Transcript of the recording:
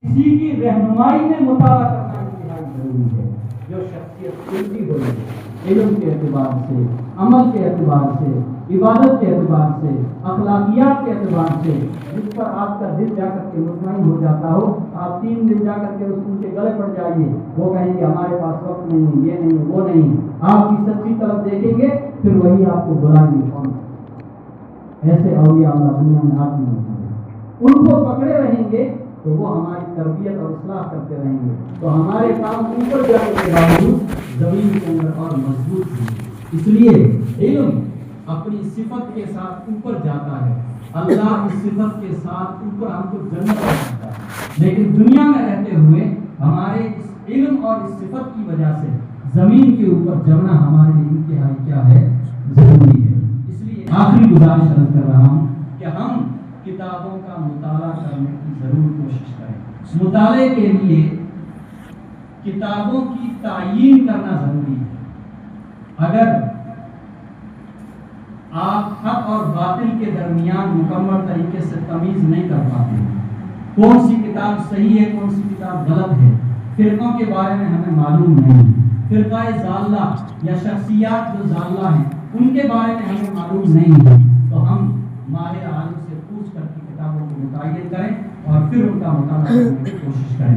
کسی کی رہنمائی میں مطالعہ کرنا انتہائی ضروری ہے، جو شخصیت کھلتی ہوئی علم کے اعتبار سے، عمل کے اعتبار سے، عبادت کے اعتبار سے، اخلاقیات کے اعتبار سے، جس پر آپ کا دل جا کر کے مطمئن ہو جاتا ہو، آپ 3 دن جا کر کے ان کے گلے پڑ جائیے، وہ کہیں گے ہمارے پاس وقت نہیں، یہ نہیں، وہ نہیں، آپ کی سچی طرف دیکھیں گے، پھر وہی آپ کو بلائیں گے۔ کون ایسے اولیاء اللہ دنیا میں آپ نہیں ہیں، ان کو پکڑے رہیں گے تو وہ ہماری تربیت اور اصلاح کرتے رہیں گے، تو ہمارے کام اوپر جانے کے باوجود زمین کے اندر اور مضبوط ہوں گے۔ اس لیے علم اپنی صفت کے ساتھ اوپر جاتا ہے، اللہ اس صفت کے ساتھ اوپر ہم کو جنت پہنچاتا ہے، لیکن دنیا میں رہتے ہوئے ہمارے اس علم اور اس صفت کی وجہ سے زمین کے اوپر جمنا ہمارے لیے انتہائی کیا ہے، ضروری ہے۔ اس لیے آخری گزارش عرض کر رہا ہوں کہ ہم کتابوں کا مطالعہ کرنے کی ضرور کوشش کریں۔ مطالعے کے لیے کتابوں کی تعیین کرنا ضروری ہے۔ اگر آپ حق اور باطل کے درمیان مکمل طریقے سے تمیز نہیں کر پاتے، کون سی کتاب صحیح ہے، کون سی کتاب غلط ہے، فرقوں کے بارے میں ہمیں معلوم نہیں، فرقہ ضالہ یا شخصیات جو ضالہ ہیں ان کے بارے میں ہمیں معلوم نہیں ہے، تو ہم ماہر عالم سے پوچھ کر کے کتابوں کو متعین کریں اور پھر ان کا مطالعہ کرنے کی کوشش کریں۔